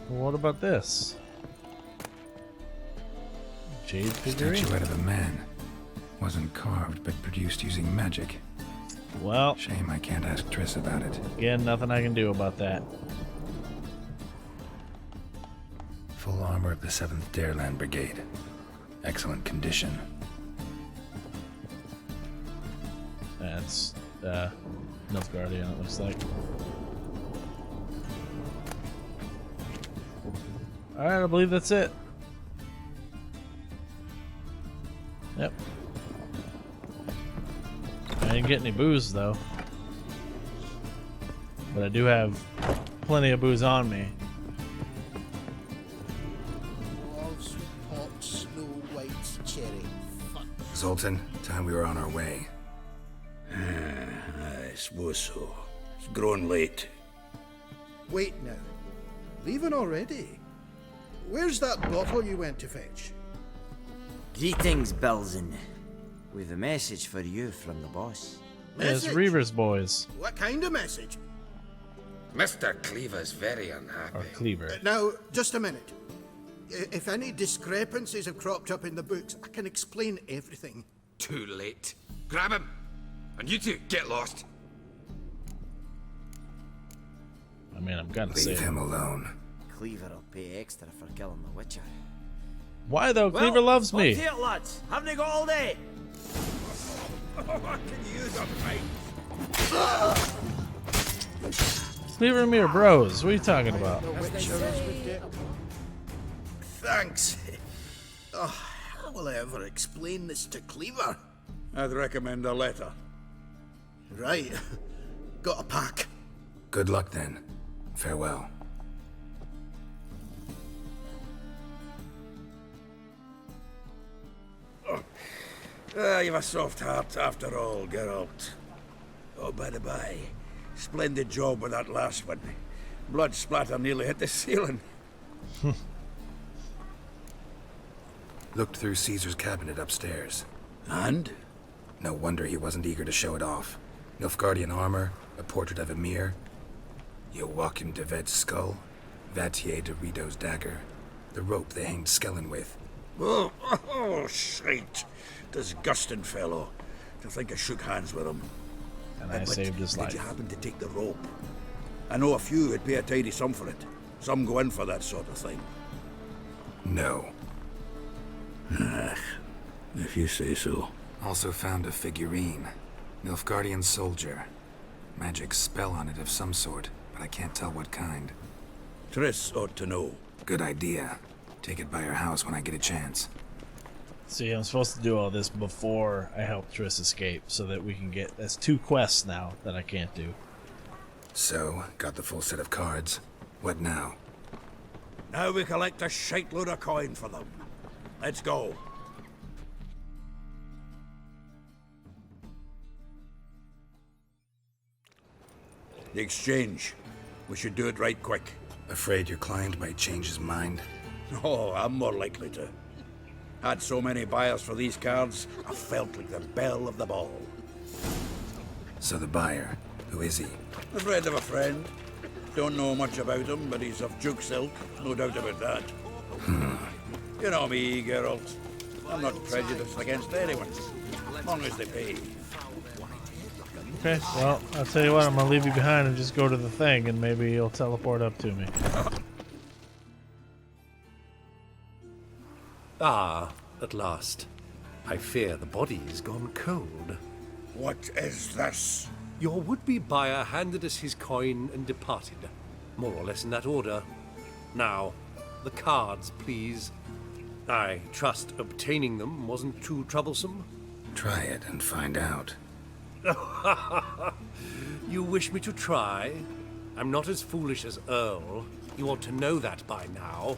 Well, what about this? Jade figurine? Statuette of a man. Wasn't carved, but produced using magic. Well. Shame I can't ask Triss about it. Again, nothing I can do about that. Full armor of the 7th Dareland Brigade. Excellent condition. That's Nilfgaardian, it looks like. Alright, I believe that's it. Yep. I didn't get any booze, though. But I do have plenty of booze on me. Loves hot Snow White's cherry. Fuck. Zoltan, time we were on our way. I suppose so. It's growing late. Wait now. Leaving already? Where's that bottle you went to fetch? Greetings, Belzen. We've a message for you from the boss. It's Reaver's boys. What kind of message? Mr. Cleaver's very unhappy. Or Cleaver. Now, just a minute. If any discrepancies have cropped up in the books, I can explain everything. Too late. Grab him! And you two, get lost. I mean, I'm gonna say Leave him alone. Cleaver will pay extra for killing the Witcher. Why though? Cleaver loves me. What's here, lads? Haven't you got all day? I can use a fight. Cleaver and me are bros. What are you talking about? Thanks. Oh, how will I ever explain this to Cleaver? I'd recommend a letter. Right. Got a pack. Good luck then. Farewell. You've a soft heart after all, Geralt. Oh, by the by, splendid job with that last one. Blood splatter nearly hit the ceiling. Looked through Caesar's cabinet upstairs. And? No wonder he wasn't eager to show it off. Nilfgaardian armor, a portrait of Emir, Joachim de Ved's skull, Vatier de Rideau's dagger, the rope they hanged Skellen with. Oh, shite. Disgusting fellow. To think I shook hands with him. And I But saved his life. Did you happen to take the rope? I know a few would pay a tidy sum for it. Some go in for that sort of thing. No. If you say so. Also found a figurine. Nilfgaardian soldier. Magic spell on it of some sort, but I can't tell what kind. Triss ought to know. Good idea. Take it by her house when I get a chance. See, I'm supposed to do all this before I help Triss escape, so that we can get... That's 2 quests now that I can't do. So, got the full set of cards. What now? Now we collect a shite load of coin for them. Let's go. The exchange. We should do it right quick. Afraid your client might change his mind? Oh, I'm more likely to. Had so many buyers for these cards, I felt like the belle of the ball. So the buyer, who is he? A friend of a friend. Don't know much about him, but he's of Duke's ilk, no doubt about that. You know me, Geralt. I'm not prejudiced against anyone, as long as they pay. Okay, well, I'll tell you what, I'm gonna leave you behind and just go to the thing, and maybe you'll teleport up to me. Ah, at last. I fear the body's gone cold. What is this? Your would-be buyer handed us his coin and departed. More or less in that order. Now, the cards, please. I trust obtaining them wasn't too troublesome. Try it and find out. You wish me to try? I'm not as foolish as Earl. You ought to know that by now.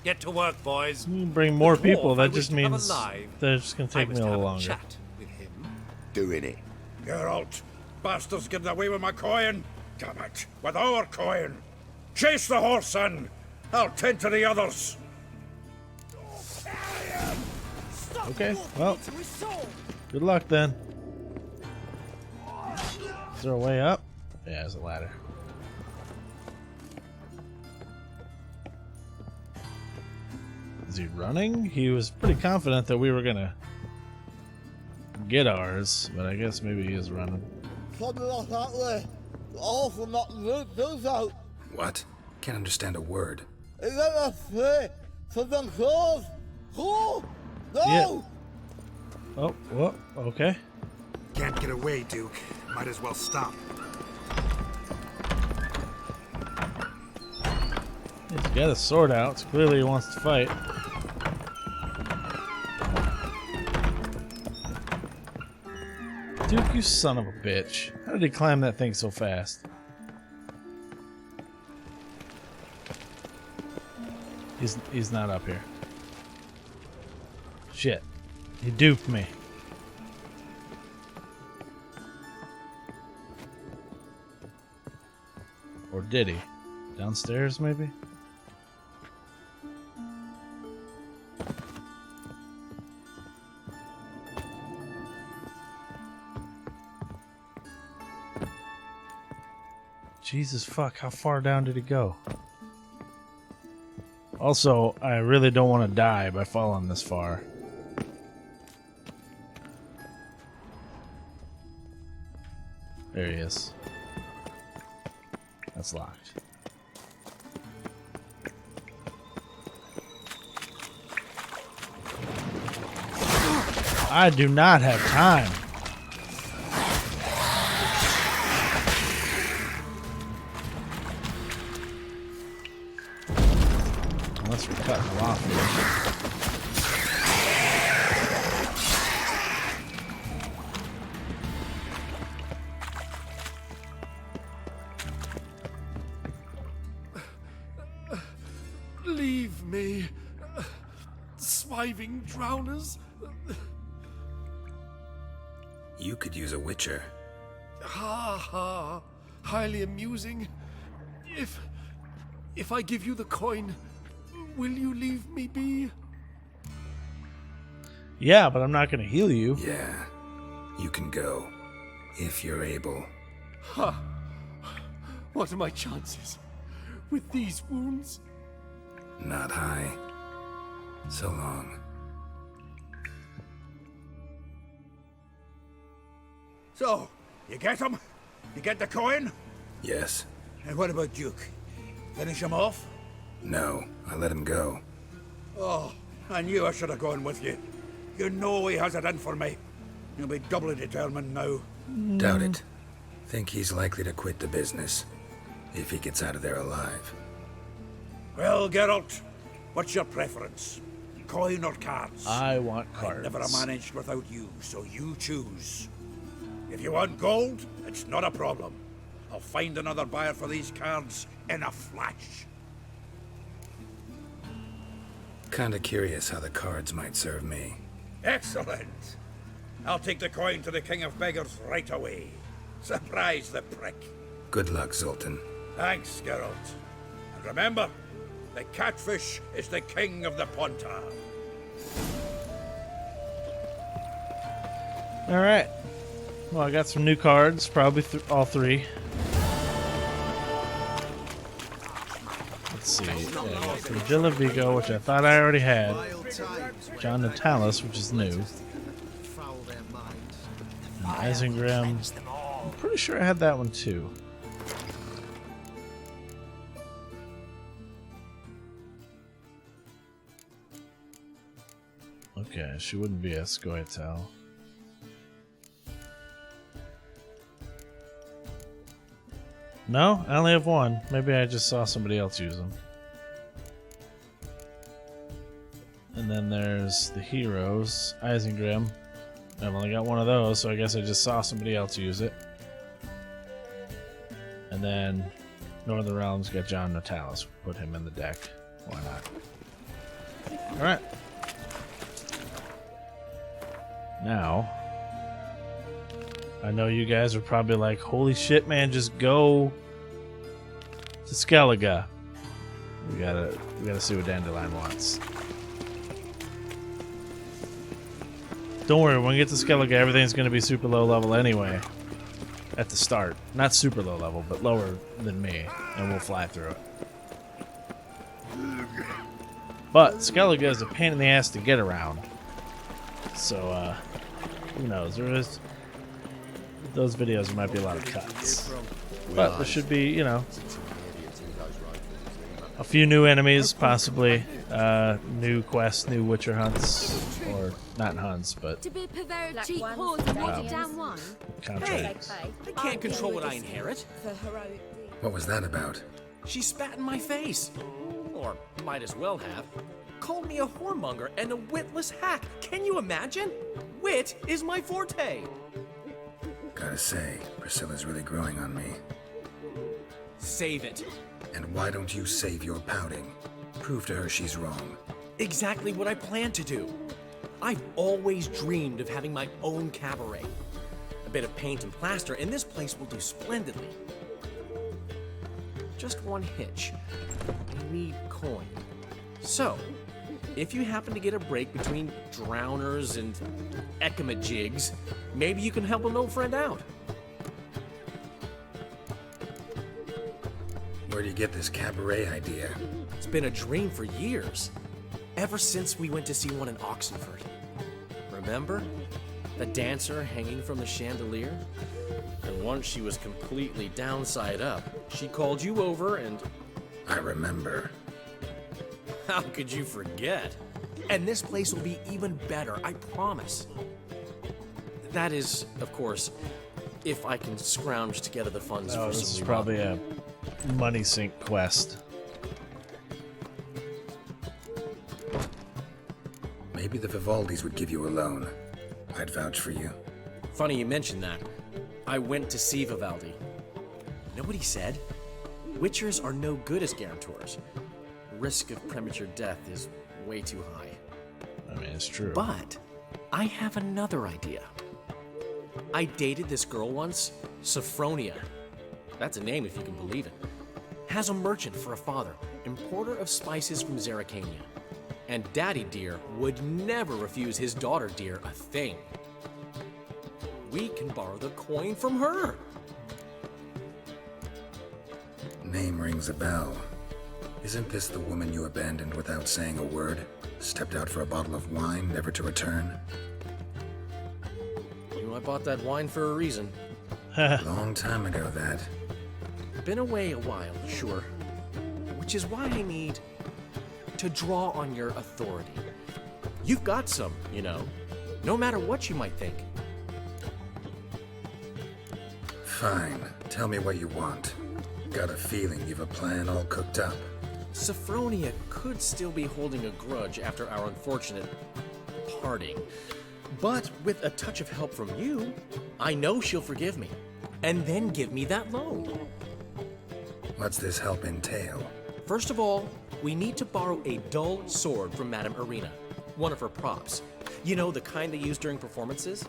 Get to work, boys. You bring more The people, dwarf I that wish just to have means alive. that it's gonna take I me must a little have longer. Chat with him. Doing it. Geralt, bastards getting away with my coin. Damn it, with our coin. Chase the horse in. I'll tend to the others. Okay, well, good luck then. Is there a way up? Yeah, there's a ladder. Is he running? He was pretty confident that we were gonna get ours, but I guess maybe he is running. What? Can't understand a word. Yeah. Oh, well, okay. Can't get away, Duke. Might as well stop. He's got a sword out, so clearly he wants to fight. Duke, you son of a bitch. How did he climb that thing so fast? He's not up here. Shit. He duped me. Or did he? Downstairs, maybe? Jesus fuck, how far down did he go? Also, I really don't want to die by falling this far. There he is. That's locked. I do not have time. Unless we're cutting him off here. Leave me, swiving drowners. You could use a witcher. Ha ha. Highly amusing. If I give you the coin, will you leave me be? Yeah, but I'm not going to heal you. Yeah. You can go. If you're able. Huh. What are my chances? With these wounds? Not high. So long. So, you get him? You get the coin? Yes. And what about Duke? Finish him off? No, I let him go. Oh, I knew I should have gone with you. You know he has it in for me. You'll be doubly determined now. Doubt it. Think he's likely to quit the business. If he gets out of there alive. Well, Geralt, what's your preference? Coin or cards? I want cards. I never managed without you, so you choose. If you want gold, it's not a problem. I'll find another buyer for these cards in a flash. Kinda curious how the cards might serve me. Excellent. I'll take the coin to the King of Beggars right away. Surprise the prick. Good luck, Zoltan. Thanks, Geralt. And remember, the catfish is the king of the Pontar. Alright. Well, I got some new cards, probably all three. Let's see. Regilla Vigo, which I thought I already had. John Natalis, which is new. And Isengrim. I'm pretty sure I had that one too. Okay, she wouldn't be a Scoia'tael. No, I only have one. Maybe I just saw somebody else use them. And then there's the heroes, Isengrim. I've only got one of those, so I guess I just saw somebody else use it. And then Northern Realms got John Natalis. Put him in the deck. Why not? Alright. Now, I know you guys are probably like, holy shit, man, just go to Skellige. We gotta see what Dandelion wants. Don't worry, when we get to Skellige, everything's gonna be super low level anyway. At the start. Not super low level, but lower than me. And we'll fly through it. But Skellige is a pain in the ass to get around. So, who knows? Those videos, there might be a lot of cuts. But there should be, you know, a few new enemies, possibly. New quests, new Witcher hunts. Or, not hunts, but... contracts. I can't control what I inherit. What was that about? She spat in my face. Or might as well have. Called me a whoremonger and a witless hack. Can you imagine? Wit is my forte. Gotta say, Priscilla's really growing on me. Save it. And why don't you save your pouting? Prove to her she's wrong. Exactly what I plan to do. I've always dreamed of having my own cabaret. A bit of paint and plaster, and this place will do splendidly. Just one hitch. I need coin. So, if you happen to get a break between drowners and ekamajigs, maybe you can help an old friend out. Where do you get this cabaret idea? It's been a dream for years. Ever since we went to see one in Oxenford. Remember? The dancer hanging from the chandelier? And once she was completely downside up, she called you over and... I remember. How could you forget? And this place will be even better, I promise. That is, of course, if I can scrounge together the funds for this some is probably a money sink quest. Maybe the Vivaldis would give you a loan. I'd vouch for you. Funny you mention that. I went to see Vivaldi. Know what he said? Witchers are no good as guarantors. Risk of premature death is way too high. I mean, it's true. But I have another idea. I dated this girl once, Sophronia. That's a name if you can believe it. Has a merchant for a father, importer of spices from Zerrikania. And Daddy Dear would never refuse his daughter Dear a thing. We can borrow the coin from her. Name rings a bell. Isn't this the woman you abandoned without saying a word? Stepped out for a bottle of wine, never to return? You know, I bought that wine for a reason. Long time ago, that. Been away a while, sure. Which is why I need to draw on your authority. You've got some, you know, no matter what you might think. Fine. Tell me what you want. Got a feeling you've a plan all cooked up. Sophronia could still be holding a grudge after our unfortunate parting. But with a touch of help from you, I know she'll forgive me. And then give me that loan. What's this help entail? First of all, we need to borrow a dull sword from Madame Arena. One of her props. You know, the kind they use during performances?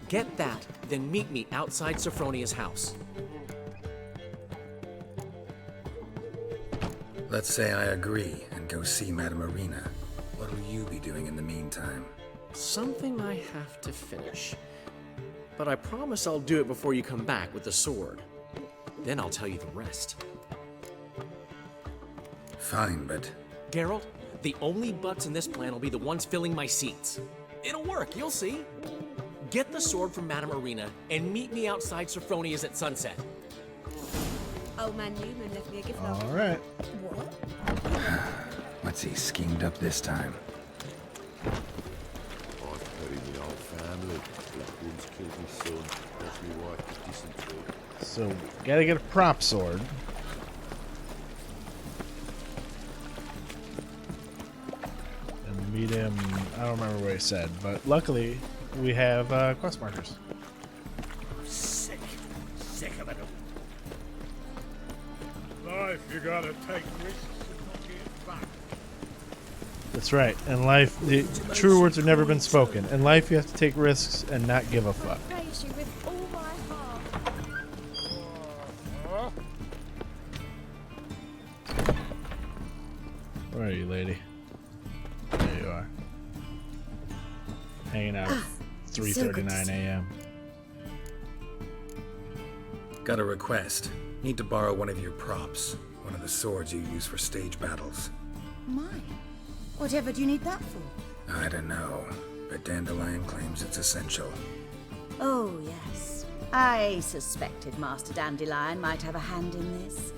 Get that, then meet me outside Sophronia's house. Let's say I agree and go see Madame Arena. What'll you be doing in the meantime? Something I have to finish. But I promise I'll do it before you come back with the sword. Then I'll tell you the rest. Fine, but... Geralt, the only butts in this plan will be the ones filling my seats. It'll work, you'll see. Get the sword from Madame Arena and meet me outside Sophronia's at sunset. Old man Newman left me a gift. All right. What? What's he schemed up this time? I've buried my old family. The one's killed my son. That's my wife to dysentery. So, gotta get a prop sword. And meet him, I don't remember what he said, but luckily we have quest markers. Sick of it. Life, you gotta take risks and not get back. That's right. In life, the true words have never been spoken. In life, you have to take risks and not give a fuck. I praise you with all my heart. Where are you, lady? There you are. Hanging out at 3:39 a.m. Got a request. Need to borrow one of your props. One of the swords you use for stage battles. My. Whatever do you need that for? I don't know, but Dandelion claims it's essential. Oh, yes. I suspected Master Dandelion might have a hand in this.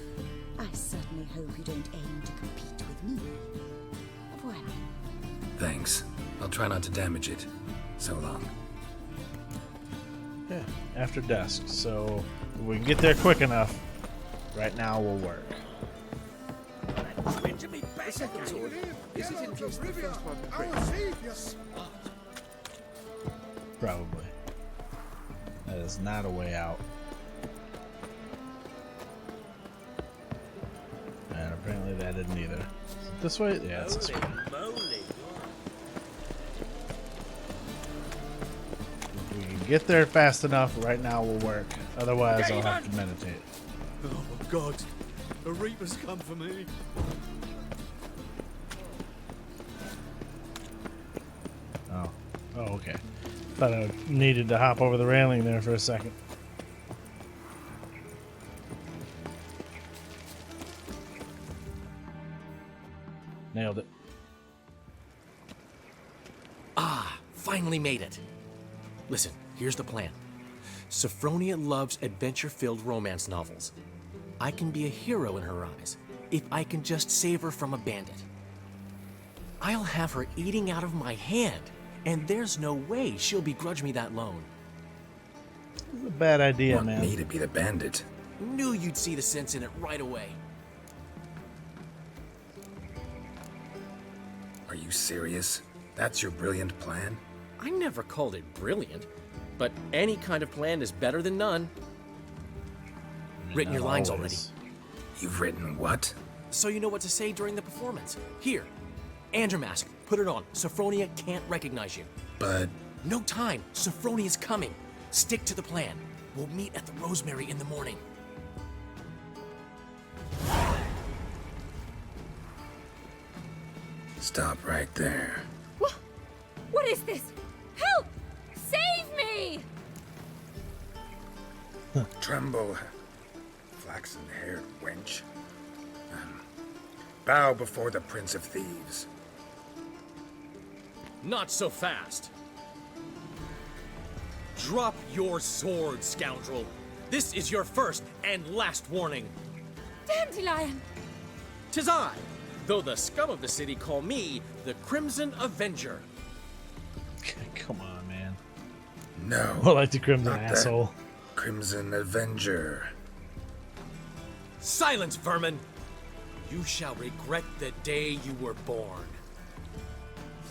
I certainly hope you don't aim to compete with me. Well. Thanks. I'll try not to damage it. So long. Yeah, after dusk. So if we can get there quick enough, right now will work. The second sword. Is it in case the first one breaks? Probably. That is not a way out. And apparently that didn't either. Is it this way? Yeah, it's this way. If we can get there fast enough, right now will work. Otherwise, I'll have to meditate. Oh my god, the Reaper's come for me. Oh, okay. Thought I needed to hop over the railing there for a second. Nailed it. Ah, finally made it. Listen, here's the plan. Sophronia loves adventure-filled romance novels. I can be a hero in her eyes if I can just save her from a bandit. I'll have her eating out of my hand, and there's no way she'll begrudge me that loan. This is a bad idea, Want man. me to be the bandit? Knew you'd see the sense in it right away. Are you serious? That's your brilliant plan? I never called it brilliant, but any kind of plan is better than none. Written your lines already. You've written what? So you know what to say during the performance. Here, Andromask, put it on. Sophronia can't recognize you. But... No time. Sophronia's coming. Stick to the plan. We'll meet at the Rosemary in the morning. Stop right there. What is this? Help! Save me! Tremble, flaxen-haired wench. Bow before the Prince of Thieves. Not so fast. Drop your sword, scoundrel. This is your first and last warning. Dandelion! 'Tis I, though the scum of the city call me the Crimson Avenger. Come on, man. No. Well, like the Crimson not that asshole. Crimson Avenger. Silence, vermin! You shall regret the day you were born.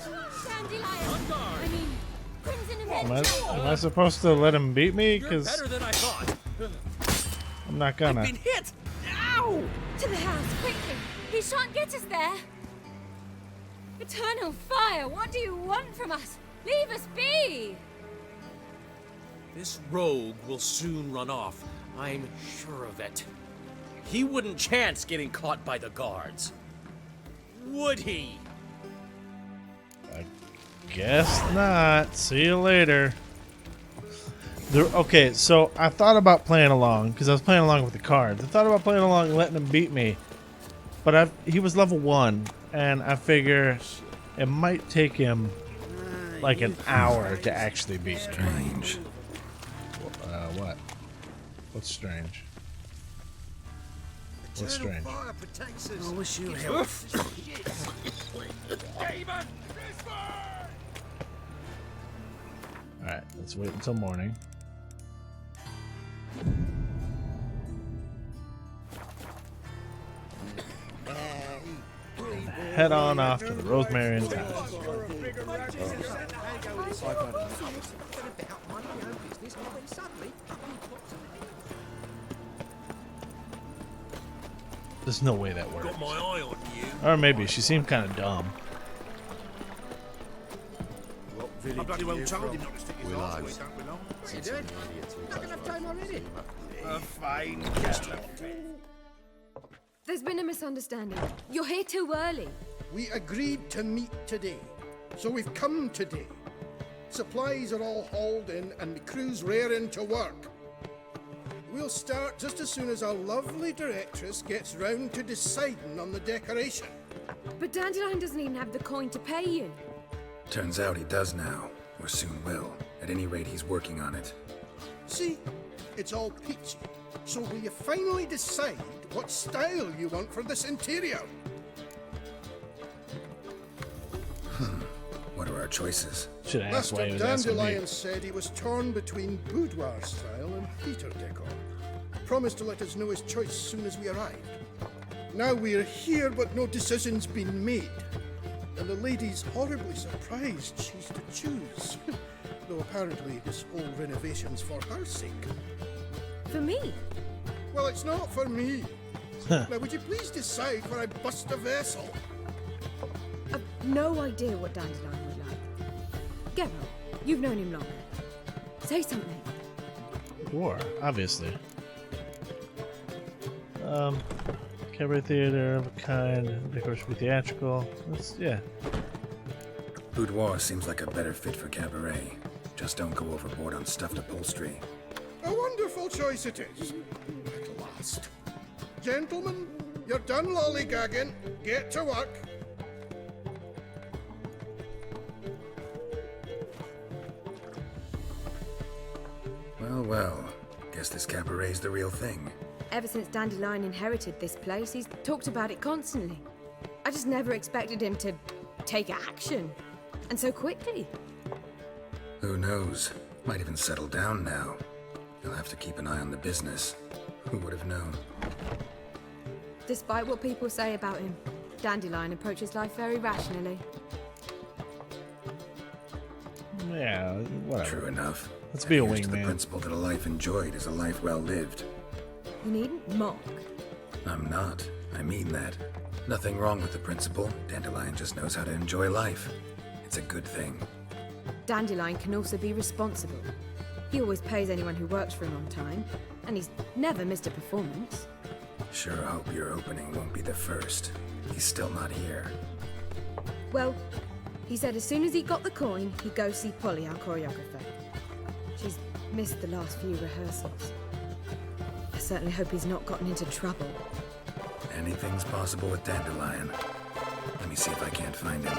Dandelion! I mean, Crimson Am Avenger! I supposed to let him beat me? You're Because better than I thought. I'm not gonna. I've been hit! Ow! To the house, quickly! He shan't get us there! Eternal fire, what do you want from us? Leave us be! This rogue will soon run off. I'm sure of it. He wouldn't chance getting caught by the guards. Would he? I guess not. See you later. Okay, so I thought about playing along because I was playing along with the cards. I thought about playing along and letting him beat me, but he was level 1, and I figure it might take him like an hour to actually beat me. Strange. What? What's strange? What's strange? I wish you help. Alright, let's wait until morning. Head on off to the Rosemary in town. There's no way that works. Got my eye on you. Or maybe she seemed kind of dumb. I bloody well told him not to stick his arse where he don't belong. You did? Not enough time already. A fine gentleman. There's been a misunderstanding. You're here too early. We agreed to meet today, so we've come today. Supplies are all hauled in and the crew's raring to work. We'll start just as soon as our lovely directress gets round to deciding on the decoration. But Dandelion doesn't even have the coin to pay you. Turns out he does now, or soon will. At any rate, he's working on it. See, it's all peachy. So will you finally decide what style you want for this interior? What are our choices? Should have asked why he Master was asking me. Dandelion said he was torn between boudoir style and theatre decor. Promised to let us know his choice as soon as we arrived. Now we're here, but no decision's been made. And the lady's horribly surprised she's to choose. Though apparently this whole renovation's for her sake. For me? Well, it's not for me. Now, would you please decide where I bust a vessel? I've no idea what Dandelion would like. Geralt, you've known him longer. Say something. War, obviously. Cabaret theater of a kind, decoration be theatrical. Yeah. Boudoir seems like a better fit for cabaret. Just don't go overboard on stuffed upholstery. A wonderful choice it is. At last. Gentlemen, you're done lollygagging. Get to work. Well, well. Guess this cabaret's the real thing. Ever since Dandelion inherited this place, he's talked about it constantly. I just never expected him to take action. And so quickly. Who knows? Might even settle down now. You'll have to keep an eye on the business. Who would have known? Despite what people say about him, Dandelion approaches life very rationally. Yeah, whatever. True enough. Let's be a Adheres to the wingman. principle that a life enjoyed is a life well lived. You needn't mock. I'm not. I mean that. Nothing wrong with the principle. Dandelion just knows how to enjoy life. It's a good thing. Dandelion can also be responsible. He always pays anyone who works for him on time, and he's never missed a performance. Sure hope your opening won't be the first. He's still not here. Well, he said as soon as he got the coin, he'd go see Polly, our choreographer. She's missed the last few rehearsals. I certainly hope he's not gotten into trouble. Anything's possible with Dandelion. Let me see if I can't find him.